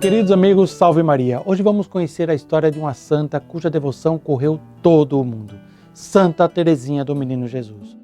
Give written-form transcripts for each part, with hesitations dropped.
Queridos amigos, salve Maria! Hoje vamos conhecer a história de uma santa cuja devoção correu todo o mundo. Santa Teresinha do Menino Jesus.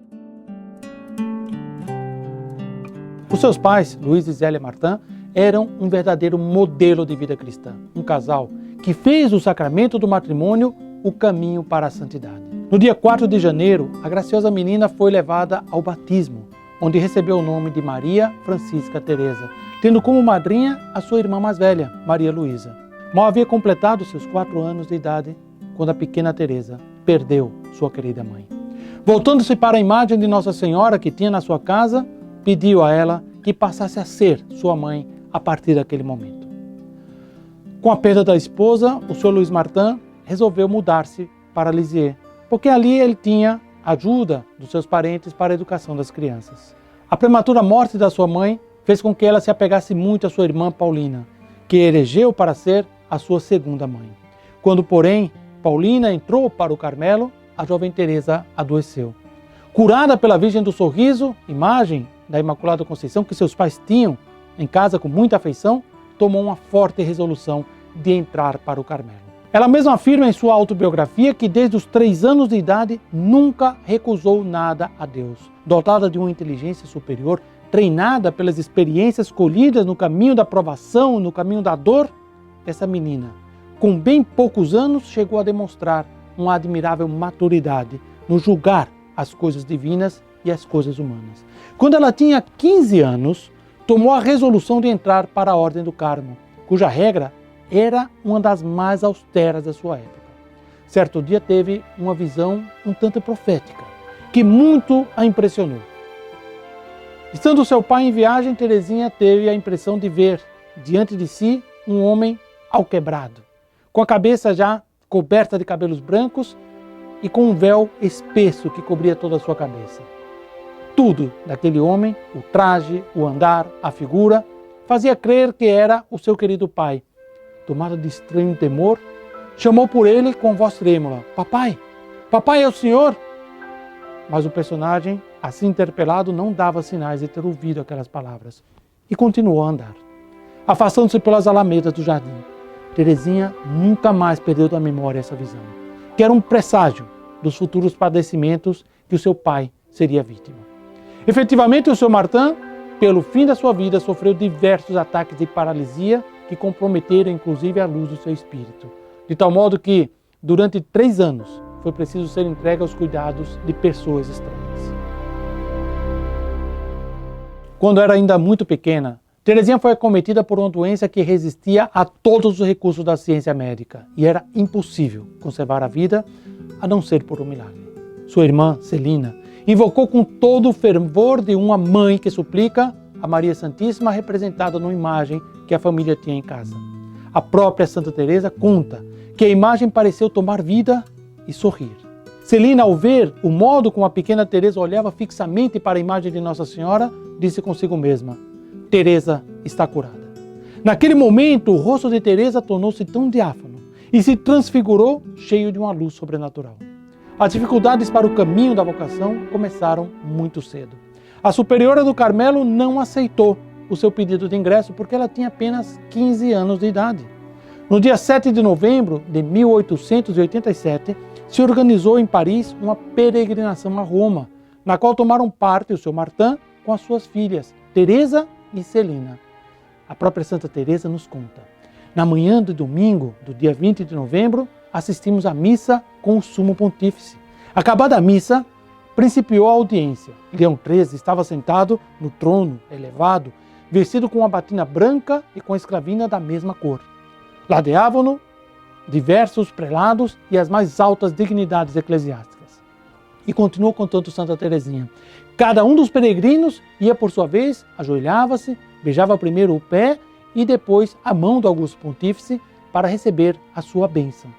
Os seus pais, Luiz e Zélia Martin, eram um verdadeiro modelo de vida cristã. Um casal que fez do sacramento do matrimônio o caminho para a santidade. No dia 4 de janeiro, a graciosa menina foi levada ao batismo, onde recebeu o nome de Maria Francisca Teresa, tendo como madrinha a sua irmã mais velha, Maria Luísa. Mal havia completado seus 4 anos de idade, quando a pequena Teresa perdeu sua querida mãe. Voltando-se para a imagem de Nossa Senhora que tinha na sua casa, pediu a ela que passasse a ser sua mãe a partir daquele momento. Com a perda da esposa, o Sr. Luiz Martin resolveu mudar-se para Lisieux, porque ali ele tinha ajuda dos seus parentes para a educação das crianças. A prematura morte da sua mãe fez com que ela se apegasse muito à sua irmã Paulina, que elegeu para ser a sua segunda mãe. Quando, porém, Paulina entrou para o Carmelo, a jovem Teresa adoeceu. Curada pela Virgem do Sorriso, imagem da Imaculada Conceição que seus pais tinham em casa com muita afeição, tomou uma forte resolução de entrar para o Carmelo. Ela mesma afirma em sua autobiografia que desde os 3 anos de idade nunca recusou nada a Deus. Dotada de uma inteligência superior, treinada pelas experiências colhidas no caminho da provação, no caminho da dor, essa menina, com bem poucos anos, chegou a demonstrar uma admirável maturidade no julgar as coisas divinas e as coisas humanas. Quando ela tinha 15 anos, tomou a resolução de entrar para a Ordem do Carmo, cuja regra era uma das mais austeras da sua época. Certo dia teve uma visão um tanto profética, que muito a impressionou. Estando seu pai em viagem, Teresinha teve a impressão de ver diante de si um homem alquebrado, com a cabeça já coberta de cabelos brancos e com um véu espesso que cobria toda a sua cabeça. Tudo daquele homem, o traje, o andar, a figura, fazia crer que era o seu querido pai. Tomada de estranho temor, chamou por ele com voz trêmula: "Papai, papai, é o senhor?" Mas o personagem, assim interpelado, não dava sinais de ter ouvido aquelas palavras e continuou a andar. Afastando-se pelas alamedas do jardim, Teresinha nunca mais perdeu da memória essa visão, que era um presságio dos futuros padecimentos que o seu pai seria vítima. Efetivamente, o Sr. Martin, pelo fim da sua vida, sofreu diversos ataques de paralisia que comprometeram inclusive a luz do seu espírito, de tal modo que, durante 3 anos, foi preciso ser entregue aos cuidados de pessoas estranhas. Quando era ainda muito pequena, Teresinha foi acometida por uma doença que resistia a todos os recursos da ciência médica e era impossível conservar a vida a não ser por um milagre. Sua irmã, Celina, invocou com todo o fervor de uma mãe que suplica a Maria Santíssima, representada numa imagem que a família tinha em casa. A própria Santa Teresa conta que a imagem pareceu tomar vida e sorrir. Celina, ao ver o modo como a pequena Teresa olhava fixamente para a imagem de Nossa Senhora, disse consigo mesma: "Teresa está curada." Naquele momento, o rosto de Teresa tornou-se tão diáfano e se transfigurou cheio de uma luz sobrenatural. As dificuldades para o caminho da vocação começaram muito cedo. A superiora do Carmelo não aceitou o seu pedido de ingresso porque ela tinha apenas 15 anos de idade. No dia 7 de novembro de 1887, se organizou em Paris uma peregrinação a Roma, na qual tomaram parte o Sr. Martin com as suas filhas, Teresa e Celina. A própria Santa Teresa nos conta: "Na manhã de domingo, do dia 20 de novembro, assistimos à missa com o sumo pontífice. Acabada a missa, principiou a audiência. Leão XIII estava sentado no trono elevado, vestido com uma batina branca e com a escravina da mesma cor. Ladeavam-no diversos prelados e as mais altas dignidades eclesiásticas." E continuou contando Santa Teresinha: "Cada um dos peregrinos ia por sua vez, ajoelhava-se, beijava primeiro o pé e depois a mão do Augusto Pontífice para receber a sua bênção.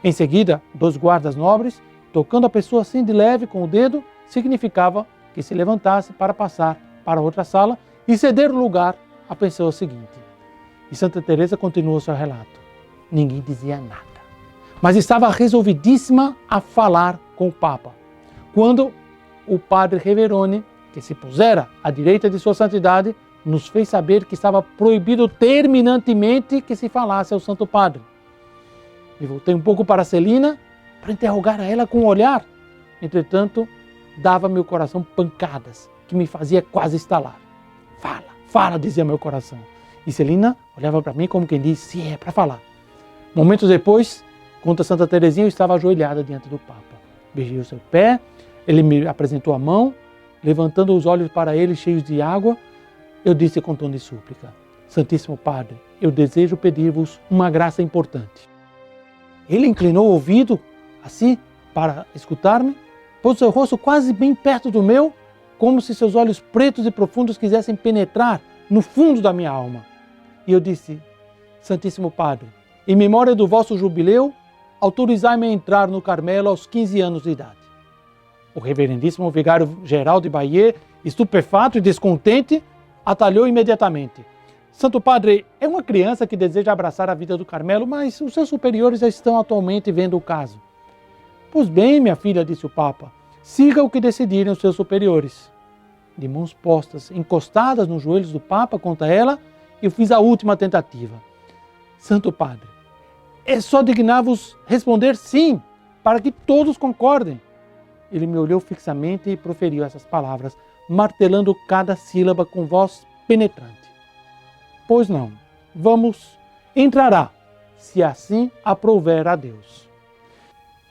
Em seguida, 2 guardas nobres, tocando a pessoa assim de leve com o dedo, significava que se levantasse para passar para outra sala e ceder o lugar à pessoa seguinte." E Santa Teresa continuou seu relato: "Ninguém dizia nada, mas estava resolvidíssima a falar com o Papa, quando o padre Reverone, que se pusera à direita de sua santidade, nos fez saber que estava proibido terminantemente que se falasse ao Santo Padre. Me voltei um pouco para Celina para interrogar a ela com um olhar. Entretanto, dava meu coração pancadas, que me fazia quase estalar. Fala, fala, dizia meu coração. E Celina olhava para mim como quem diz, sim, é para falar. Momentos depois, conta Santa Teresinha, eu estava ajoelhada diante do Papa. Beijei o seu pé, ele me apresentou a mão, levantando os olhos para ele cheios de água, eu disse com tom de súplica, Santíssimo Padre, eu desejo pedir-vos uma graça importante. Ele inclinou o ouvido, assim, para escutar-me, pôs seu rosto quase bem perto do meu, como se seus olhos pretos e profundos quisessem penetrar no fundo da minha alma. E eu disse, Santíssimo Padre, em memória do vosso jubileu, autorizai-me a entrar no Carmelo aos 15 anos de idade. O reverendíssimo vigário-geral de Bayeux, estupefato e descontente, atalhou imediatamente. Santo Padre, é uma criança que deseja abraçar a vida do Carmelo, mas os seus superiores já estão atualmente vendo o caso. Pois bem, minha filha, disse o Papa, siga o que decidirem os seus superiores. De mãos postas, encostadas nos joelhos do Papa, conta ela, eu fiz a última tentativa. Santo Padre, é só dignar-vos responder sim, para que todos concordem. Ele me olhou fixamente e proferiu essas palavras, martelando cada sílaba com voz penetrante. Pois não, vamos, entrará, se assim aprouver a Deus.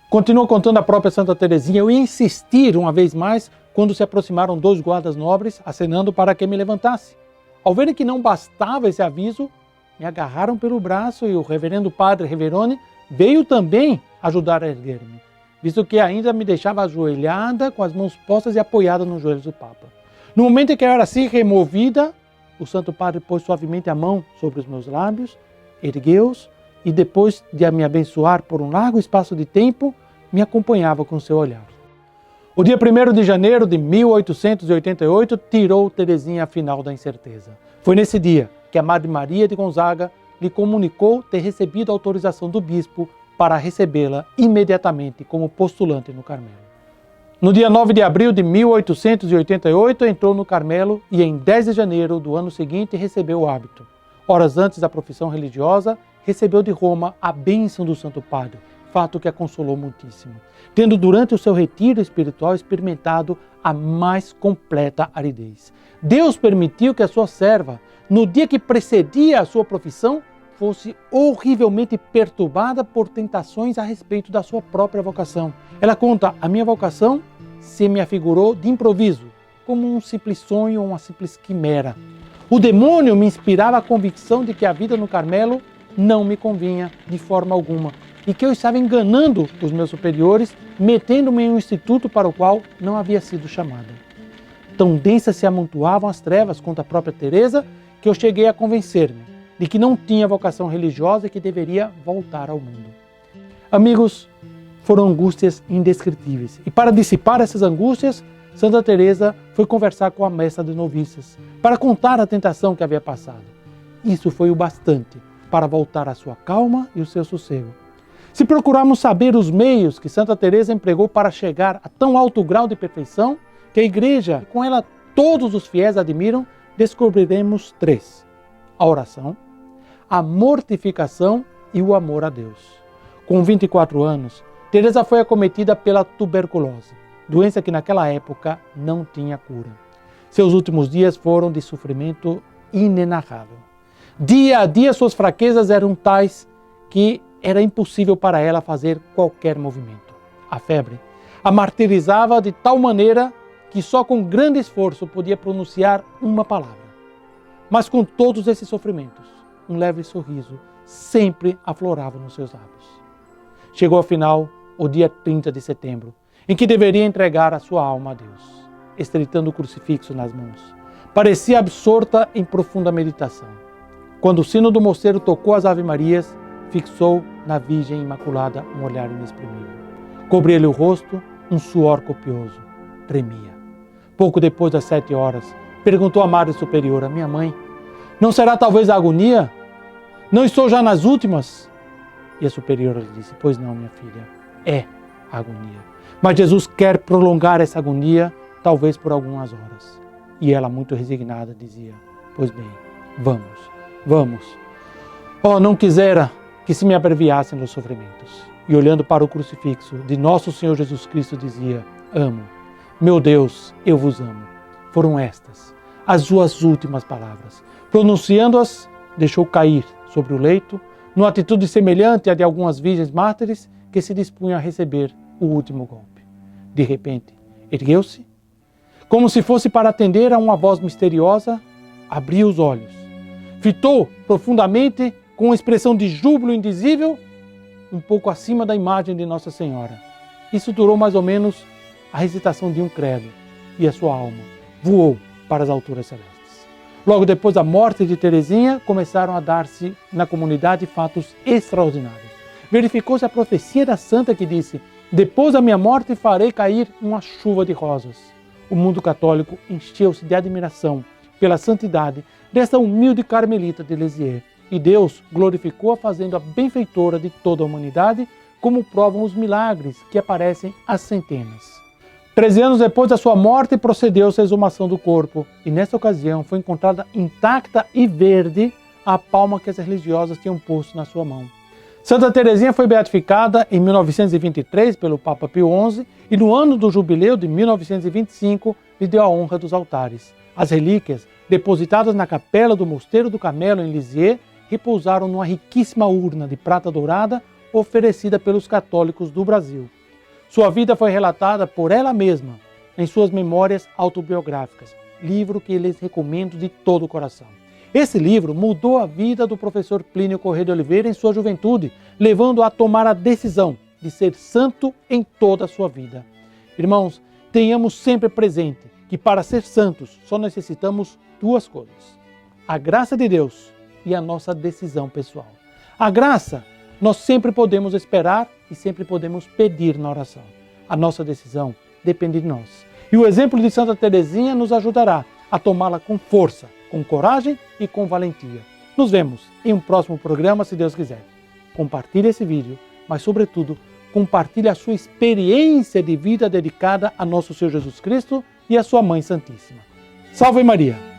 Continuou contando a própria Santa Teresinha, eu ia insistir uma vez mais quando se aproximaram 2 guardas nobres, acenando para que me levantasse. Ao verem que não bastava esse aviso, me agarraram pelo braço e o reverendo padre Reverone veio também ajudar a erguer-me, visto que ainda me deixava ajoelhada, com as mãos postas e apoiada nos joelhos do Papa. No momento em que eu era assim removida, o Santo Padre pôs suavemente a mão sobre os meus lábios, ergueu-os e depois de me abençoar por um largo espaço de tempo, me acompanhava com seu olhar. O dia 1º de janeiro de 1888 tirou Teresinha a final da incerteza. Foi nesse dia que a Madre Maria de Gonzaga lhe comunicou ter recebido a autorização do bispo para recebê-la imediatamente como postulante no Carmelo. No dia 9 de abril de 1888 entrou no Carmelo e em 10 de janeiro do ano seguinte recebeu o hábito. Horas antes da profissão religiosa, recebeu de Roma a bênção do Santo Padre, fato que a consolou muitíssimo, tendo durante o seu retiro espiritual experimentado a mais completa aridez. Deus permitiu que a sua serva, no dia que precedia a sua profissão, fosse horrivelmente perturbada por tentações a respeito da sua própria vocação. Ela conta, a minha vocação se me afigurou de improviso, como um simples sonho ou uma simples quimera. O demônio me inspirava a convicção de que a vida no Carmelo não me convinha de forma alguma e que eu estava enganando os meus superiores, metendo-me em um instituto para o qual não havia sido chamada. Tão densas se amontoavam as trevas contra a própria Teresa que eu cheguei a convencer-me de que não tinha vocação religiosa e que deveria voltar ao mundo. Amigos, foram angústias indescritíveis. E para dissipar essas angústias, Santa Teresa foi conversar com a mestra de noviças para contar a tentação que havia passado. Isso foi o bastante para voltar à sua calma e o seu sossego. Se procurarmos saber os meios que Santa Teresa empregou para chegar a tão alto grau de perfeição, que a Igreja, com ela todos os fiéis admiram, descobriremos 3. A oração, a mortificação e o amor a Deus. Com 24 anos, Teresa foi acometida pela tuberculose, doença que naquela época não tinha cura. Seus últimos dias foram de sofrimento inenarrável. Dia a dia suas fraquezas eram tais que era impossível para ela fazer qualquer movimento. A febre a martirizava de tal maneira que só com grande esforço podia pronunciar uma palavra. Mas com todos esses sofrimentos, um leve sorriso sempre aflorava nos seus lábios. Chegou afinal o dia 30 de setembro, em que deveria entregar a sua alma a Deus, estreitando o crucifixo nas mãos. Parecia absorta em profunda meditação. Quando o sino do mosteiro tocou as Ave-Marias, fixou na Virgem Imaculada um olhar inexprimível. Cobria-lhe o rosto um suor copioso. Tremia. Pouco depois das 7 horas, perguntou a Madre Superiora, minha mãe, não será talvez a agonia? Não estou já nas últimas? E a Superiora lhe disse, pois não, minha filha, é a agonia. Mas Jesus quer prolongar essa agonia, talvez por algumas horas. E ela, muito resignada, dizia, Pois bem, vamos. Oh, não quisera que se me abreviassem os sofrimentos. E olhando para o crucifixo de nosso Senhor Jesus Cristo dizia, amo, meu Deus, eu vos amo. Foram estas as suas últimas palavras. Pronunciando-as, deixou cair sobre o leito, numa atitude semelhante à de algumas virgens mártires que se dispunham a receber o último golpe. De repente, ergueu-se, como se fosse para atender a uma voz misteriosa, abriu os olhos, fitou profundamente, com uma expressão de júbilo indizível, um pouco acima da imagem de Nossa Senhora. Isso durou mais ou menos a recitação de um credo, e a sua alma voou para as alturas celestes. Logo depois da morte de Teresinha, começaram a dar-se na comunidade fatos extraordinários. Verificou-se a profecia da santa que disse, depois da minha morte farei cair uma chuva de rosas. O mundo católico encheu-se de admiração pela santidade desta humilde carmelita de Lisieux, e Deus glorificou-a fazendo a benfeitora de toda a humanidade, como provam os milagres que aparecem às centenas. 13 anos depois da sua morte, procedeu-se a exumação do corpo, e nesta ocasião foi encontrada intacta e verde a palma que as religiosas tinham posto na sua mão. Santa Teresinha foi beatificada em 1923 pelo Papa Pio XI e no ano do jubileu de 1925 lhe deu a honra dos altares. As relíquias, depositadas na capela do Mosteiro do Carmelo em Lisieux, repousaram numa riquíssima urna de prata dourada oferecida pelos católicos do Brasil. Sua vida foi relatada por ela mesma em suas memórias autobiográficas, livro que lhes recomendo de todo o coração. Esse livro mudou a vida do professor Plínio Corrêa de Oliveira em sua juventude, levando-o a tomar a decisão de ser santo em toda a sua vida. Irmãos, tenhamos sempre presente que para ser santos só necessitamos duas coisas: a graça de Deus e a nossa decisão pessoal. A graça nós sempre podemos esperar e sempre podemos pedir na oração. A nossa decisão depende de nós. E o exemplo de Santa Teresinha nos ajudará a tomá-la com força, com coragem e com valentia. Nos vemos em um próximo programa, se Deus quiser. Compartilhe esse vídeo, mas sobretudo, compartilhe a sua experiência de vida dedicada a nosso Senhor Jesus Cristo e a sua Mãe Santíssima. Salve Maria!